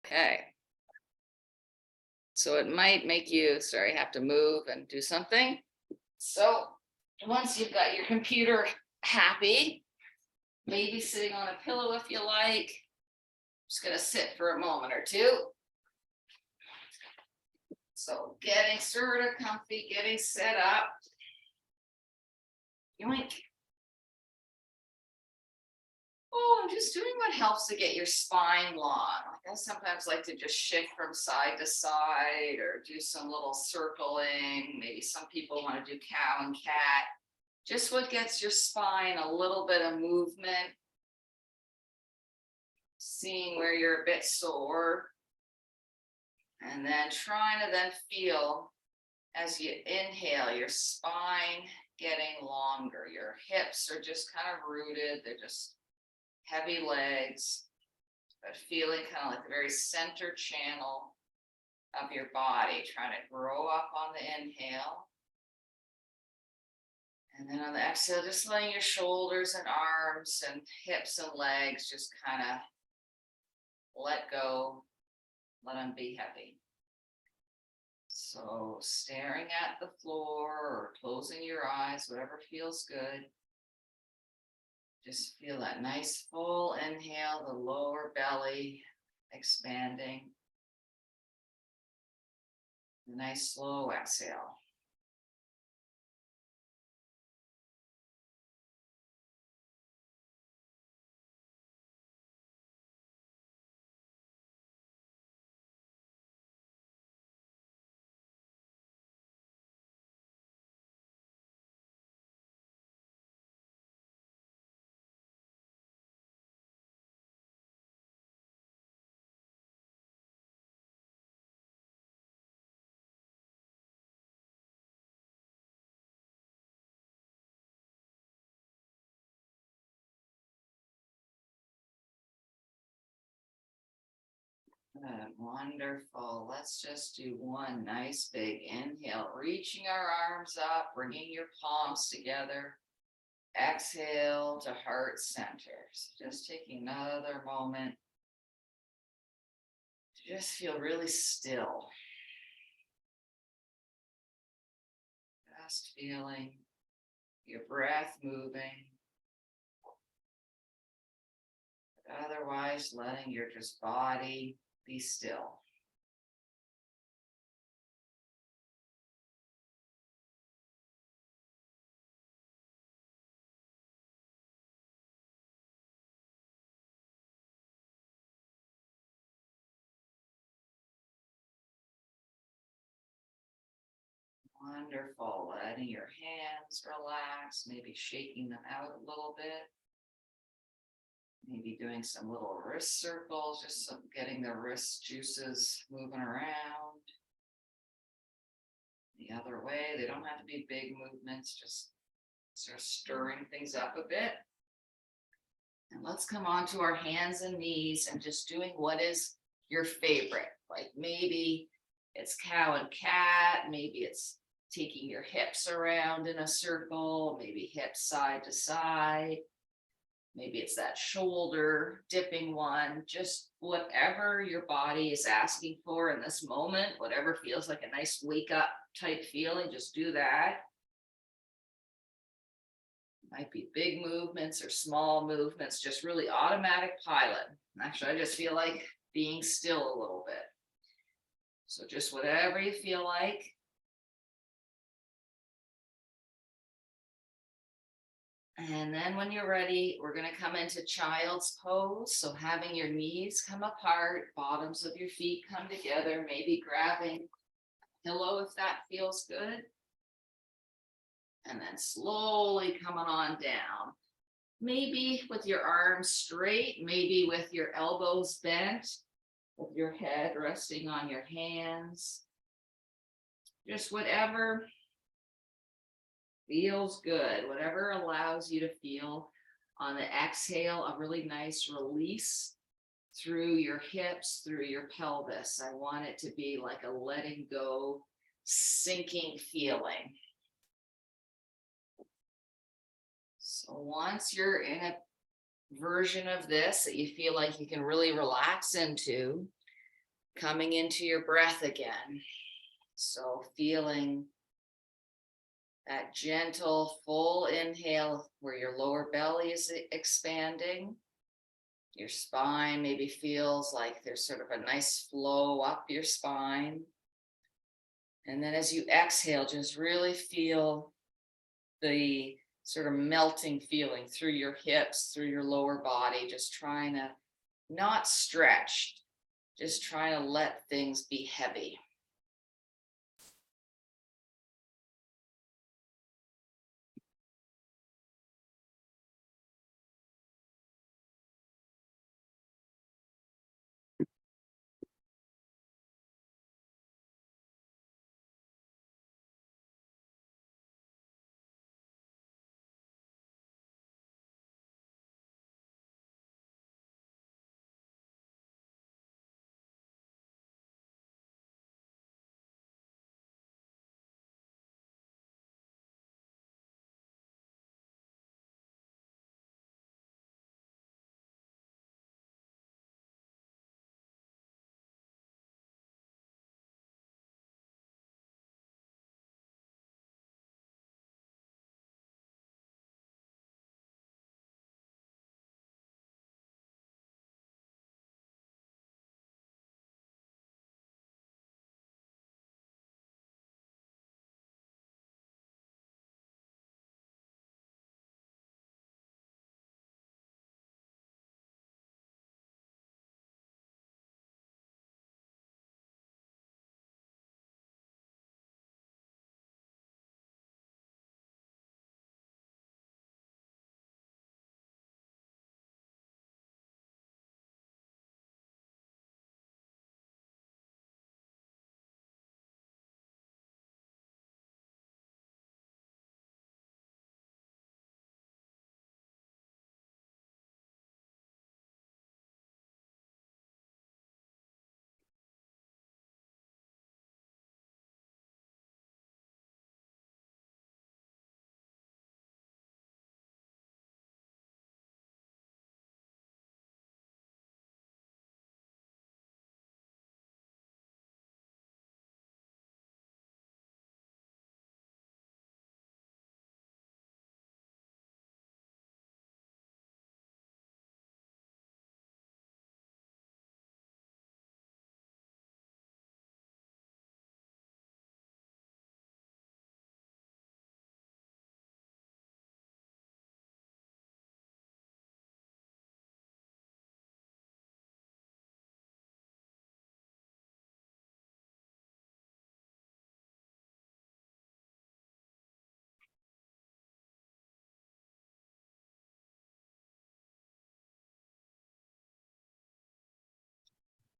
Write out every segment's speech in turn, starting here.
Okay. So it might make you, sorry, have to move and do something. So once you've got your computer happy, maybe sitting on a pillow if you like, just gonna sit for a moment or two. So getting sort of comfy, getting set up. Yoink. Oh, I'm just doing what helps to get your spine long. Like I sometimes like to just shift from side to side or do some little circling. Maybe some people want to do cow and cat. Just what gets your spine a little bit of movement. Seeing where you're a bit sore. And then trying to then feel as you inhale your spine getting longer. Your hips are just kind of rooted. They're just heavy legs, but feeling kind of like the very center channel of your body, trying to grow up on the inhale. And then on the exhale, just letting your shoulders and arms and hips and legs just kind of let go, let them be heavy. So staring at the floor or closing your eyes, whatever feels good. Just feel that nice full inhale, the lower belly expanding. A nice slow exhale. Good, wonderful. Let's just do one nice big inhale, reaching our arms up, bringing your palms together. Exhale to heart center. So just taking another moment to just feel really still. Just feeling your breath moving. But otherwise, letting your just body be still. Wonderful. Letting your hands relax, maybe shaking them out a little bit. Maybe doing some little wrist circles, just some getting the wrist juices moving around. The other way, they don't have to be big movements, just sort of stirring things up a bit. And let's come on to our hands and knees and just doing what is your favorite. Like maybe it's cow and cat, maybe it's taking your hips around in a circle, maybe hips side to side. Maybe it's that shoulder dipping one, just whatever your body is asking for in this moment, whatever feels like a nice wake up type feeling, just do that. Might be big movements or small movements, just really automatic pilot. Actually, I just feel like being still a little bit. So just whatever you feel like. And then when you're ready, we're going to come into child's pose. So having your knees come apart, bottoms of your feet come together, maybe grabbing a pillow if that feels good. And then slowly coming on down. Maybe with your arms straight, maybe with your elbows bent, with your head resting on your hands. Just whatever feels good, whatever allows you to feel on the exhale a really nice release through your hips, through your pelvis. I want it to be like a letting go, sinking feeling. So once you're in a version of this that you feel like you can really relax into, coming into your breath again. So feeling that gentle full inhale where your lower belly is expanding. Your spine maybe feels like there's sort of a nice flow up your spine. And then as you exhale, just really feel the sort of melting feeling through your hips, through your lower body, just trying to not stretch, just trying to let things be heavy.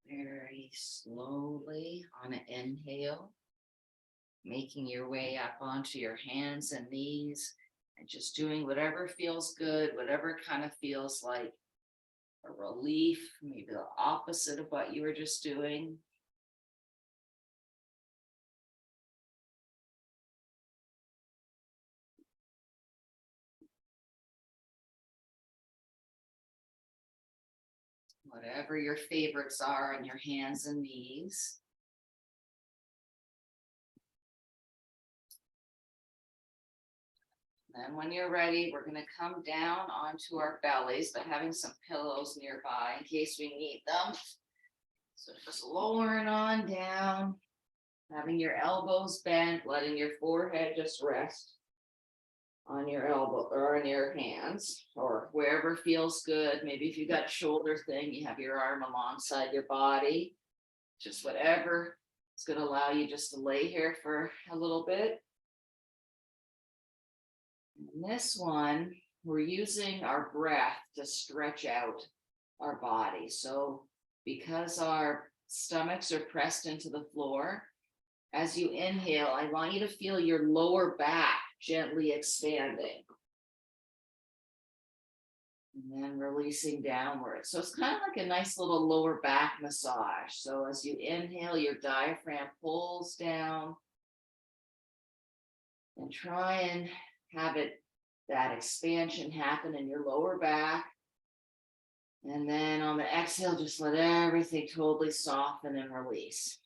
Very slowly on an inhale, making your way up onto your hands and knees and just doing whatever feels good, whatever kind of feels like a relief, maybe the opposite of what you were just doing. Whatever your favorites are on your hands and knees. Then when you're ready, we're going to come down onto our bellies, but having some pillows nearby in case we need them. So just lowering on down, having your elbows bent, letting your forehead just rest on your elbow or on your hands or wherever feels good. Maybe if you got shoulder thing, you have your arm alongside your body, just whatever is going to allow you just to lay here for a little bit. And this one, we're using our breath to stretch out our body. So because our stomachs are pressed into the floor, as you inhale, I want you to feel your lower back gently expanding. And then releasing downward. So it's kind of like a nice little lower back massage. So as you inhale, your diaphragm pulls down. And try and have that expansion happen in your lower back. And then on the exhale, just let everything totally soften and release.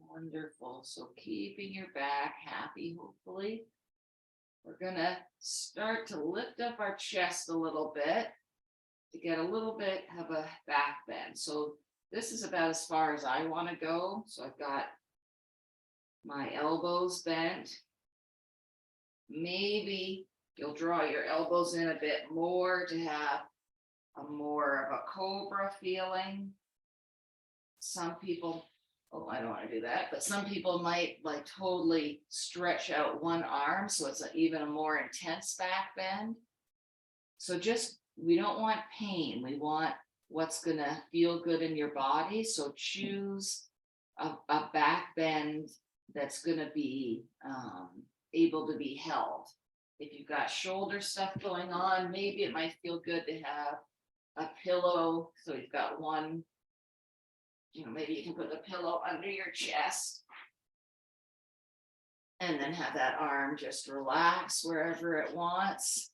Wonderful. So keeping your back happy, hopefully. We're gonna start to lift up our chest a little bit to get a little bit of a back bend. So this is about as far as I want to go. So I've got my elbows bent. Maybe you'll draw your elbows in a bit more to have a more of a cobra feeling. Some people, oh, I don't want to do that, but some people might like totally stretch out one arm, so it's even a more intense back bend. So just, we don't want pain, we want what's gonna feel good in your body. So choose a back bend that's gonna be able to be held. If you've got shoulder stuff going on, maybe it might feel good to have a pillow. So you've got one, maybe you can put the pillow under your chest and then have that arm just relax wherever it wants.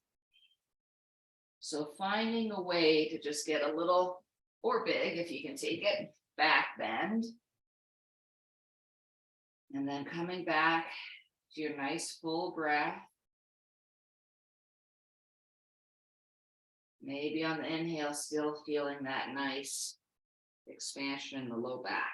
So finding a way to just get a little, or big if you can take it, back bend. And then coming back to your nice full breath. Maybe on the inhale, still feeling that nice expansion in the low back.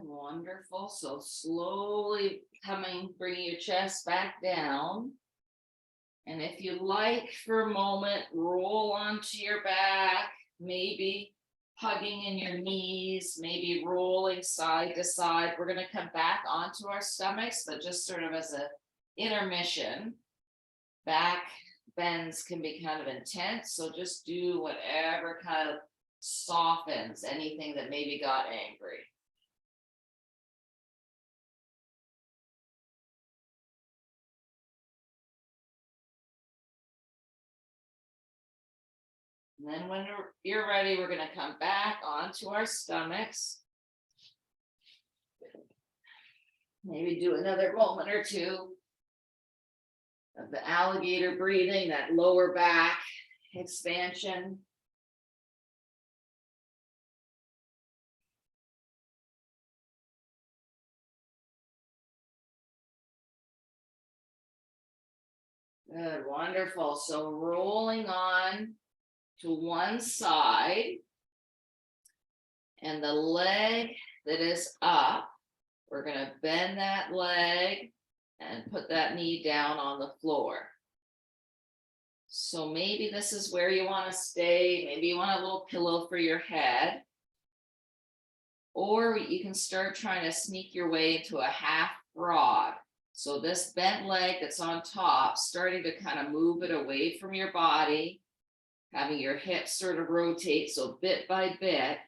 Wonderful. So slowly bringing your chest back down. And if you like, for a moment, roll onto your back, maybe hugging in your knees, maybe rolling side to side. We're going to come back onto our stomachs, but just sort of as an intermission. Back bends can be kind of intense, so just do whatever kind of softens anything that maybe got angry. And then when you're ready, we're going to come back onto our stomachs. Maybe do another moment or two of the alligator breathing, that lower back expansion. Good, wonderful. So rolling on to one side, and the leg that is up, we're going to bend that leg and put that knee down on the floor. So maybe this is where you want to stay. Maybe you want a little pillow for your head. Or you can start trying to sneak your way into a half frog. So this bent leg that's on top, starting to kind of move it away from your body, having your hips sort of rotate. So bit by bit,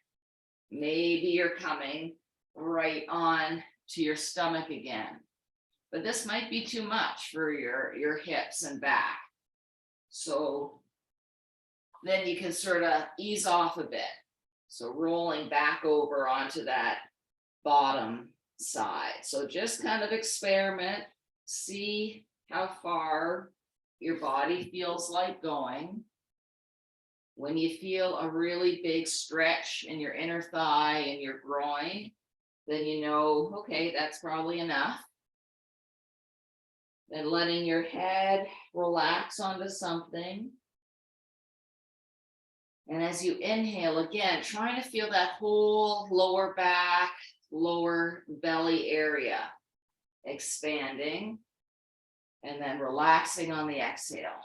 maybe you're coming right on to your stomach again. But this might be too much for your hips and back. So then you can sort of ease off a bit. So rolling back over onto that bottom side. So just kind of experiment, see how far your body feels like going. When you feel a really big stretch in your inner thigh and your groin, then you know, okay, that's probably enough. Then letting your head relax onto something. And as you inhale, again, trying to feel that whole lower back, lower belly area expanding, and then relaxing on the exhale.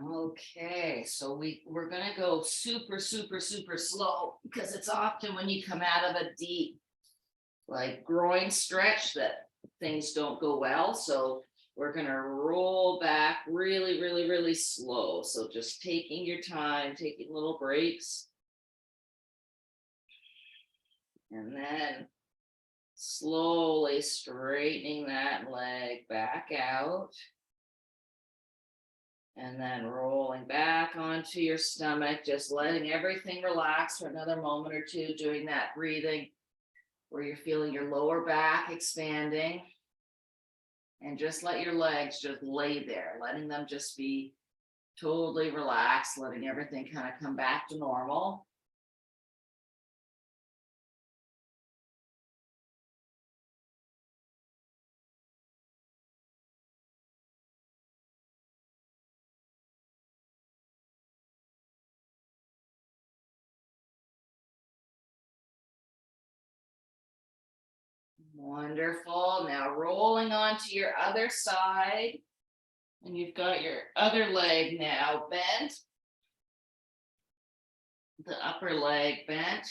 Okay, so we're gonna go super, super, super slow because it's often when you come out of a deep, like groin stretch that things don't go well. So we're gonna roll back really, really, really slow. So just taking your time, taking little breaks. And then slowly straightening that leg back out. And then rolling back onto your stomach, just letting everything relax for another moment or two, doing that breathing where you're feeling your lower back expanding. And just let your legs just lay there, letting them just be totally relaxed, letting everything kind of come back to normal. Wonderful. Now rolling onto your other side. And you've got your other leg now bent. The upper leg bent.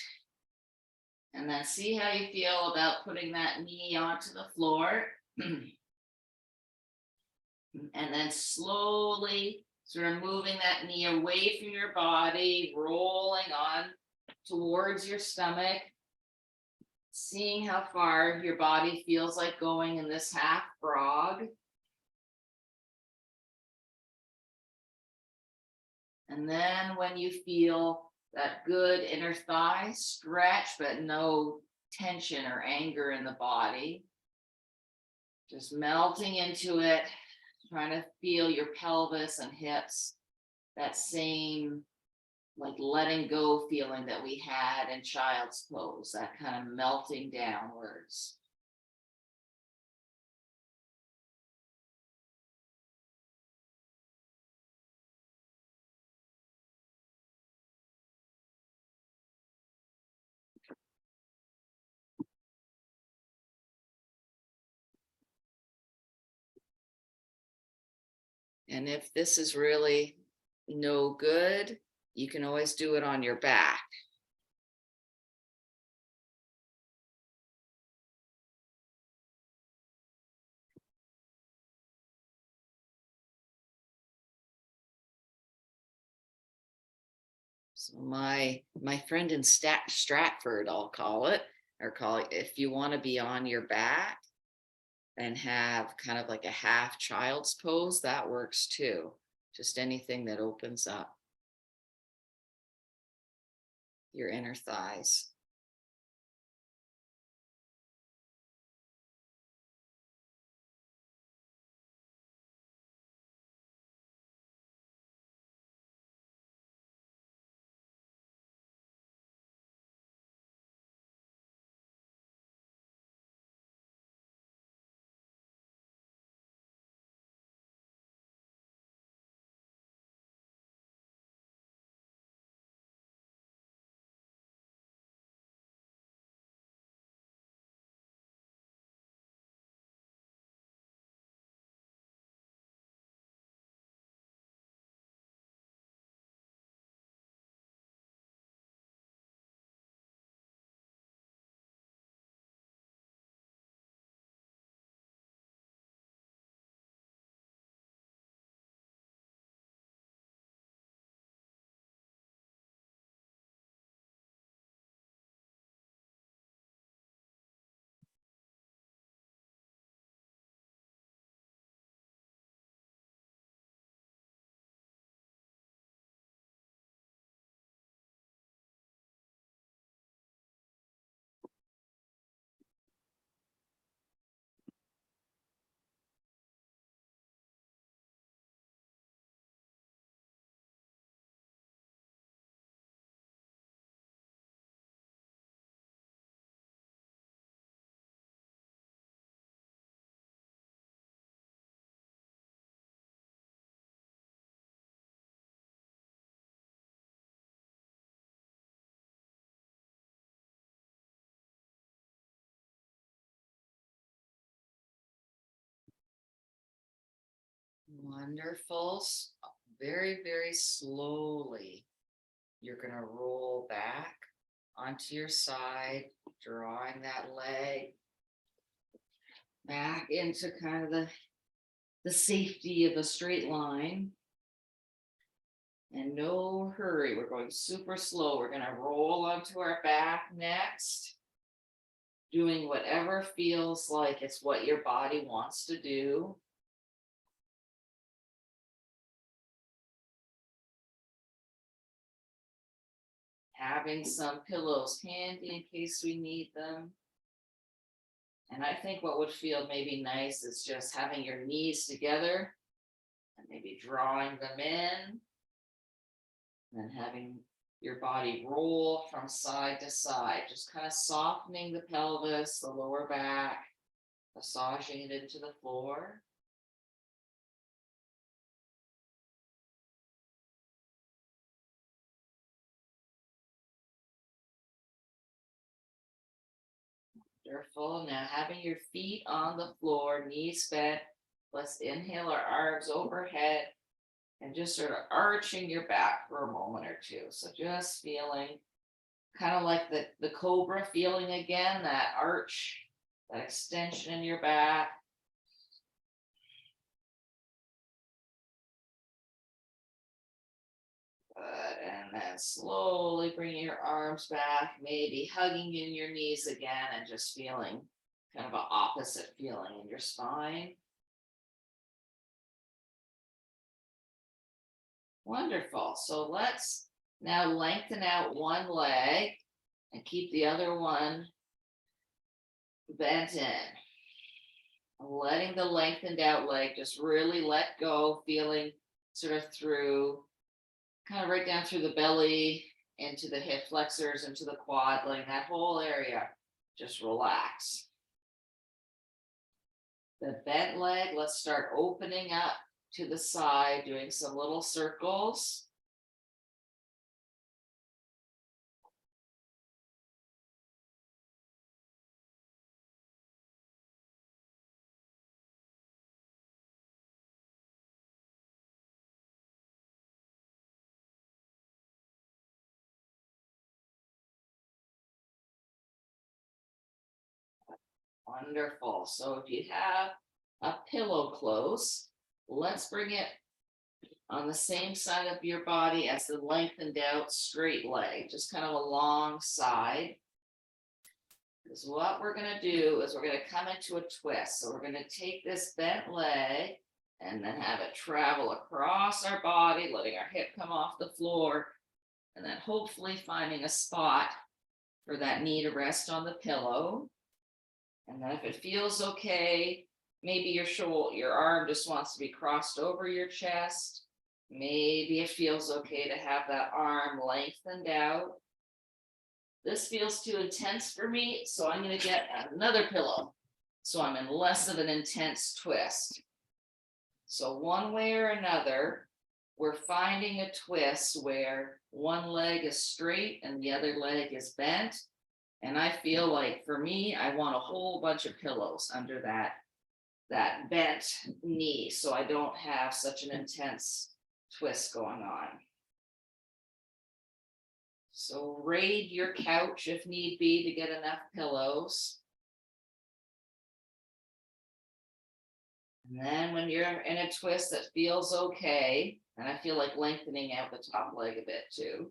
And then see how you feel about putting that knee onto the floor. And then slowly sort of moving that knee away from your body, rolling on towards your stomach. Seeing how far your body feels like going in this half frog. And then when you feel that good inner thigh stretch, but no tension or anger in the body, just melting into it, trying to feel your pelvis and hips, that same like letting go feeling that we had in child's pose, that kind of melting downwards. And if this is really no good, you can always do it on your back. So my friend in Stratford, I'll call it, or call it, if you want to be on your back and have kind of like a half child's pose, that works too. Just anything that opens up your inner thighs. Wonderful. Very, very slowly, you're going to roll back onto your side, drawing that leg back into kind of the safety of a straight line. And no hurry. We're going super slow. We're going to roll onto our back next, doing whatever feels like it's what your body wants to do. Having some pillows handy in case we need them. And I think what would feel maybe nice is just having your knees together and maybe drawing them in, and having your body roll from side to side, just kind of softening the pelvis, the lower back, massaging it into the floor. Wonderful. Now having your feet on the floor, knees bent, let's inhale our arms overhead and just sort of arching your back for a moment or two. So just feeling kind of like the cobra feeling again, that arch, that extension in your back. Good. And then slowly bringing your arms back, maybe hugging in your knees again and just feeling kind of an opposite feeling in your spine. Wonderful. So let's now lengthen out one leg and keep the other one bent in. Letting the lengthened out leg just really let go, feeling sort of through kind of right down through the belly, into the hip flexors, into the quad, letting that whole area just relax. The bent leg, let's start opening up to the side, doing some little circles. Wonderful. So if you have a pillow close, let's bring it on the same side of your body as the lengthened out straight leg, just kind of alongside. Because what we're going to do is we're going to come into a twist. So we're going to take this bent leg and then have it travel across our body, letting our hip come off the floor, and then hopefully finding a spot for that knee to rest on the pillow. And then if it feels okay, maybe your arm just wants to be crossed over your chest. Maybe it feels okay to have that arm lengthened out. This feels too intense for me, so I'm going to get another pillow. So I'm in less of an intense twist. So one way or another, we're finding a twist where one leg is straight and the other leg is bent. And I feel like for me, I want a whole bunch of pillows under that bent knee, so I don't have such an intense twist going on. So raid your couch if need be to get enough pillows. And then when you're in a twist that feels okay, and I feel like lengthening out the top leg a bit too,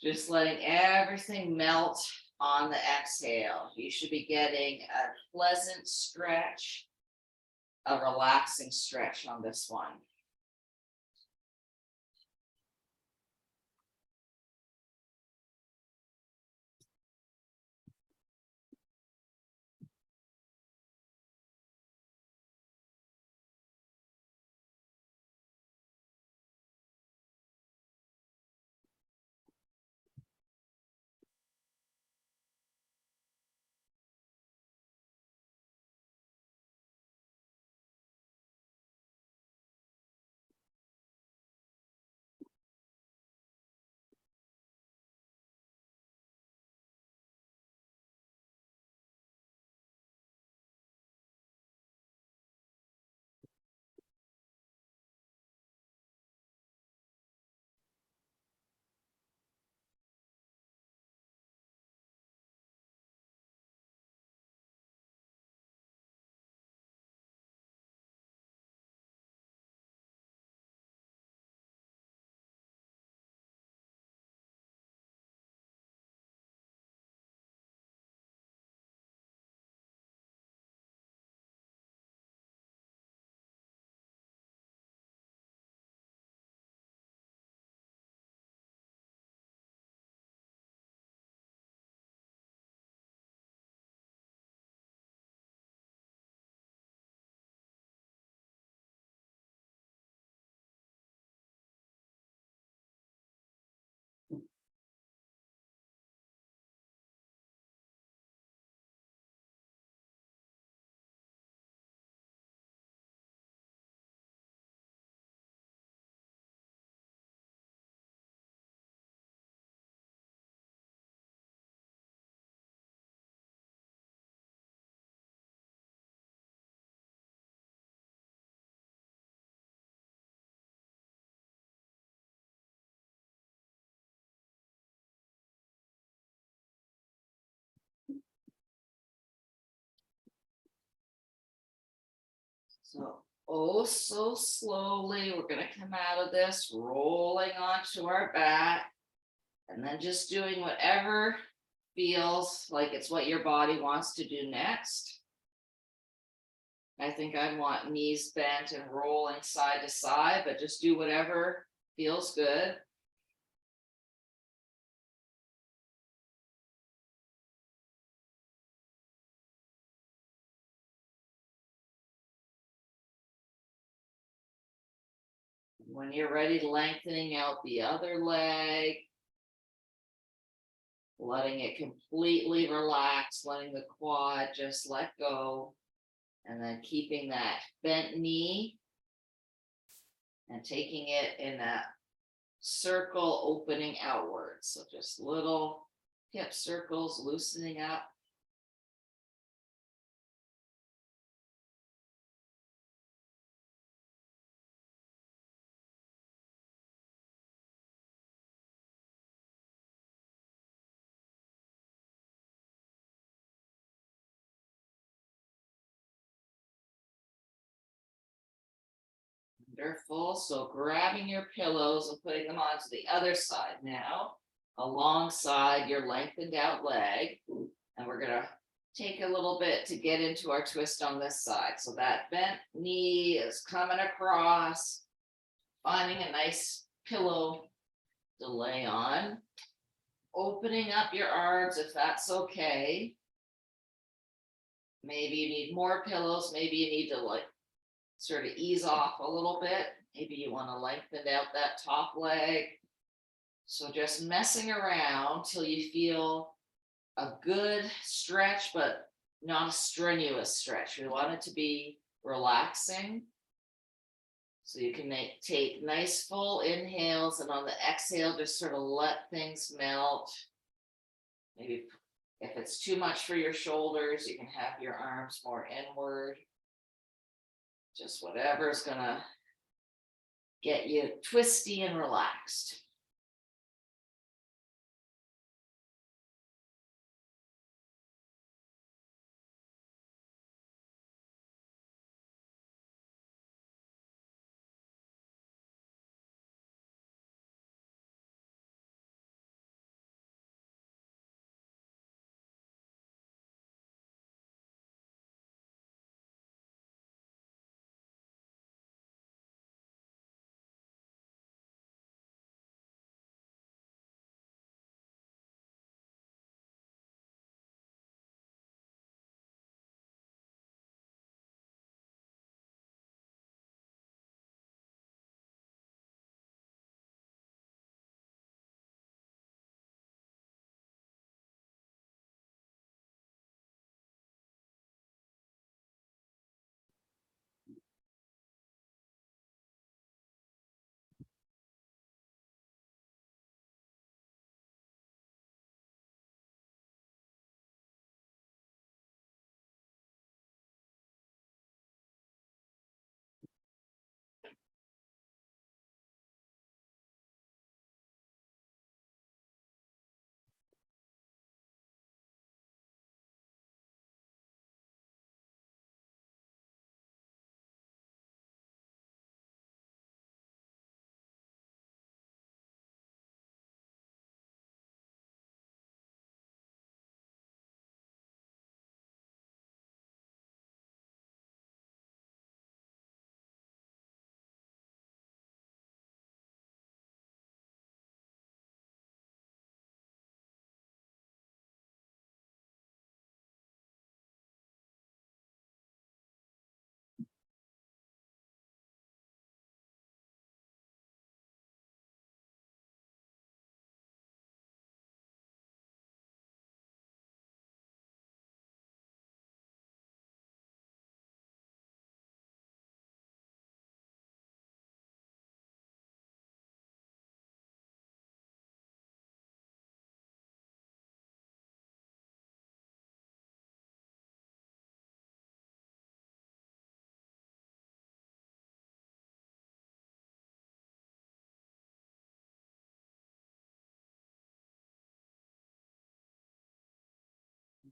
just letting everything melt on the exhale. You should be getting a pleasant stretch, a relaxing stretch on this one. So, oh, so slowly, we're going to come out of this, rolling onto our back, and then just doing whatever feels like it's what your body wants to do next. I think I want knees bent and rolling side to side, but just do whatever feels good. When you're ready, lengthening out the other leg. Letting it completely relax, letting the quad just let go. And then keeping that bent knee and taking it in a circle, opening outwards. So just little hip circles, loosening up. Wonderful. So grabbing your pillows and putting them onto the other side now, alongside your lengthened out leg. And we're gonna take a little bit to get into our twist on this side. So that bent knee is coming across, finding a nice pillow to lay on, opening up your arms if that's okay. Maybe you need more pillows, maybe you need to like sort of ease off a little bit. Maybe you want to lengthen out that top leg. So just messing around till you feel a good stretch, but not a strenuous stretch. We want it to be relaxing. So you can take nice full inhales, and on the exhale, just sort of let things melt. Maybe if it's too much for your shoulders, you can have your arms more inward. Just whatever's gonna get you twisty and relaxed.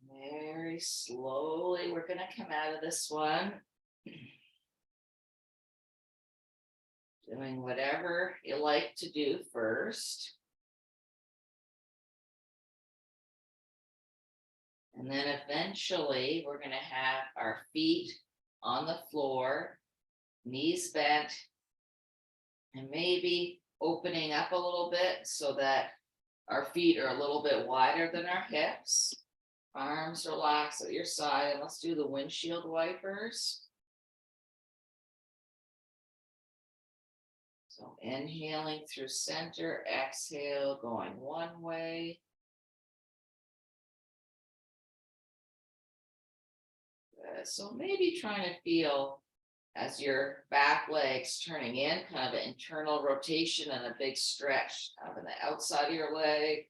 Very slowly, we're gonna come out of this one. Doing whatever you like to do first. And then eventually we're gonna have our feet on the floor, knees bent, and maybe opening up a little bit so that our feet are a little bit wider than our hips. Arms relax at your side, and let's do the windshield wipers. So inhaling through center, exhale, going one way. Good. So maybe trying to feel as your back legs turning in, kind of an internal rotation and a big stretch out on the outside of your leg.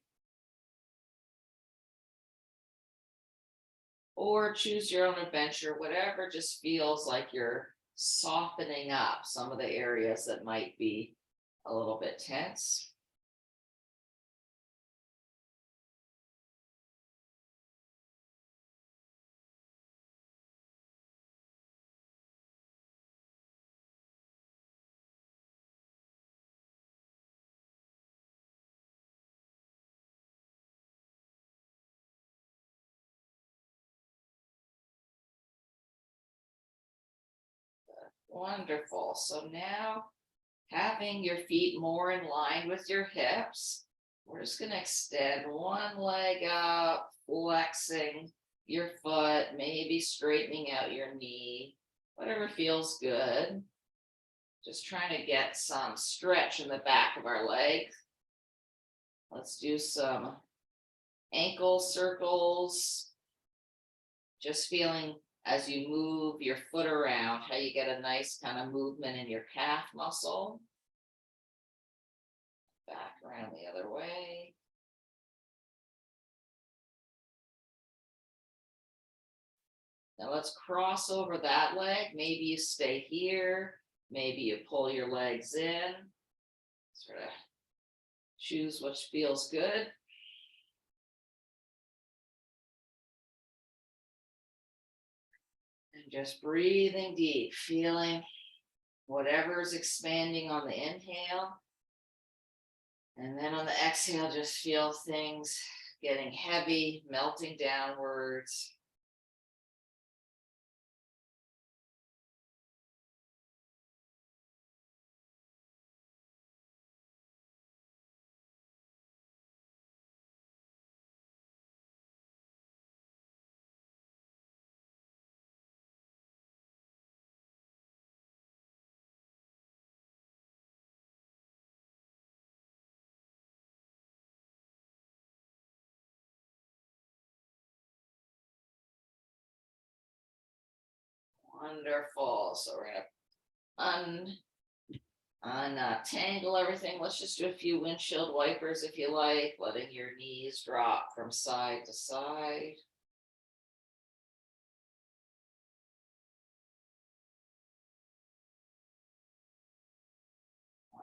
Or choose your own adventure, whatever just feels like you're softening up some of the areas that might be a little bit tense. Wonderful. So now having your feet more in line with your hips, we're just going to extend one leg up, flexing your foot, maybe straightening out your knee, whatever feels good. Just trying to get some stretch in the back of our leg. Let's do some ankle circles. Just feeling as you move your foot around, how you get a nice kind of movement in your calf muscle. Back around the other way. Now let's cross over that leg. Maybe you stay here. Maybe you pull your legs in. Sort of choose what feels good. And just breathing deep, feeling whatever is expanding on the inhale. And then on the exhale, just feel things getting heavy, melting downwards. Wonderful. So we're going to untangle everything. Let's just do a few windshield wipers if you like, letting your knees drop from side to side.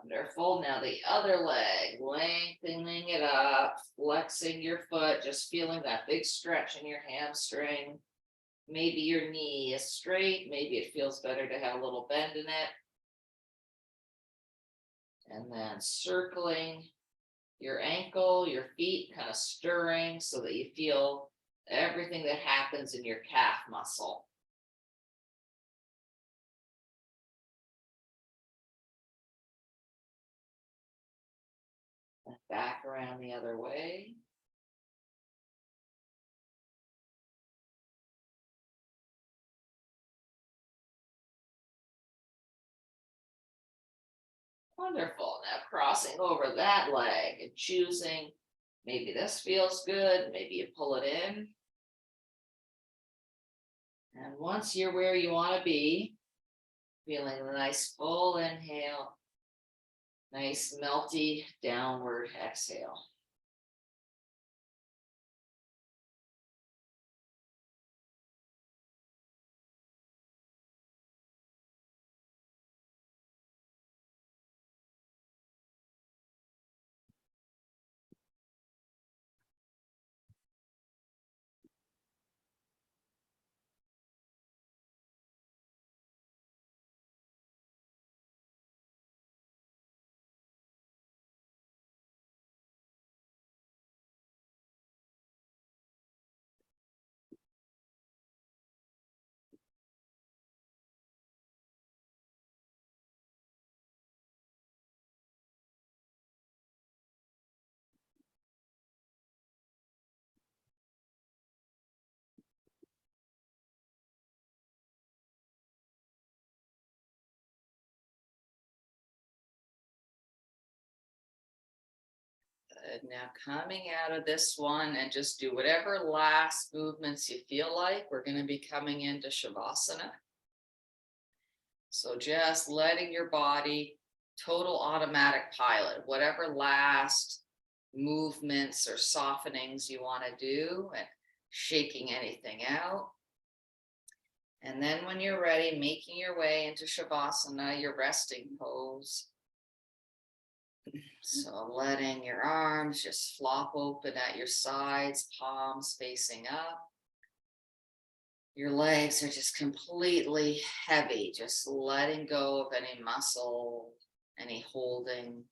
Wonderful. Now the other leg, lengthening it up, flexing your foot, just feeling that big stretch in your hamstring. Maybe your knee is straight. Maybe it feels better to have a little bend in it. And then circling your ankle, your feet, kind of stirring so that you feel everything that happens in your calf muscle. And back around the other way. Wonderful. Now crossing over that leg and choosing, maybe this feels good, maybe you pull it in. And once you're where you want to be, feeling a nice full inhale, nice melty downward exhale. Good. Now coming out of this one and just do whatever last movements you feel like. We're going to be coming into Shavasana. So just letting your body, total automatic pilot, whatever last movements or softenings you want to do, and shaking anything out. And then when you're ready, making your way into Shavasana, your resting pose. So letting your arms just flop open at your sides, palms facing up. Your legs are just completely heavy, just letting go of any muscle, any holding.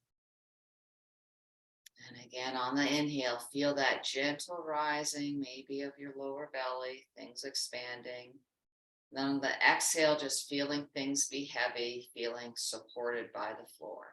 And again, on the inhale, feel that gentle rising, maybe of your lower belly, things expanding. Then on the exhale, just feeling things be heavy, feeling supported by the floor.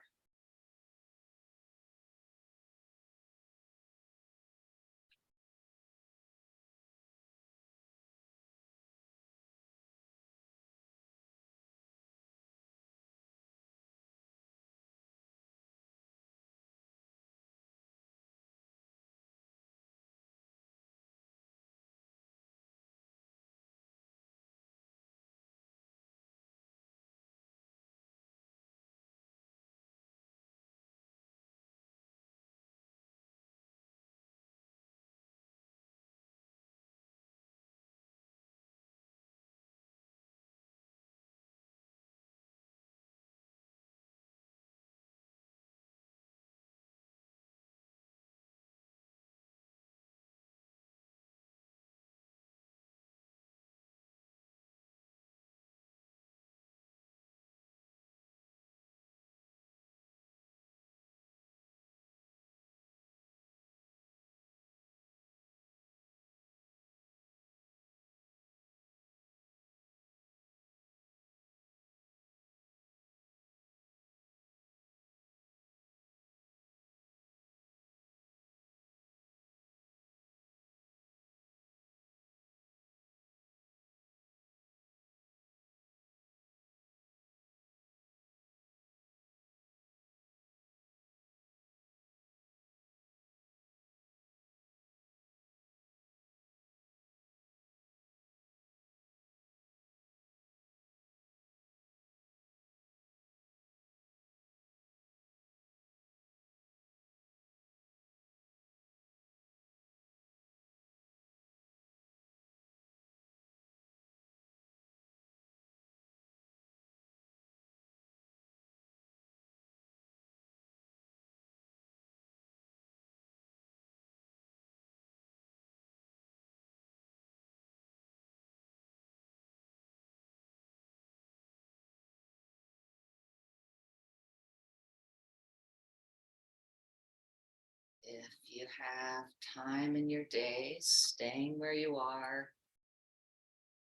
If you have time in your day, staying where you are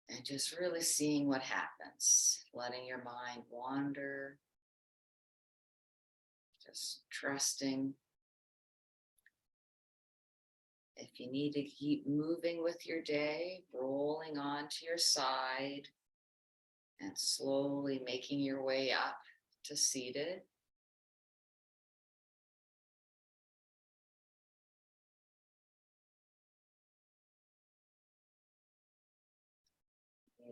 and just really seeing what happens, letting your mind wander, just trusting. If you need to keep moving with your day, rolling onto your side and slowly making your way up to seated.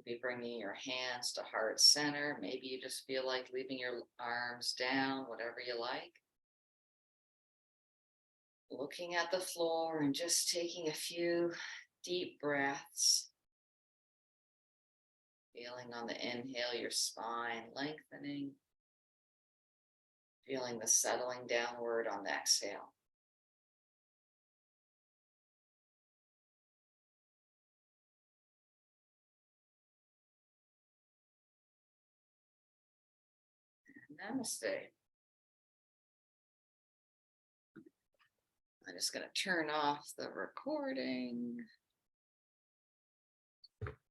Maybe bringing your hands to heart center. Maybe you just feel like leaving your arms down, whatever you like. Looking at the floor and just taking a few deep breaths. Feeling on the inhale, your spine lengthening. Feeling the settling downward on the exhale. Namaste. I'm just going to turn off the recording.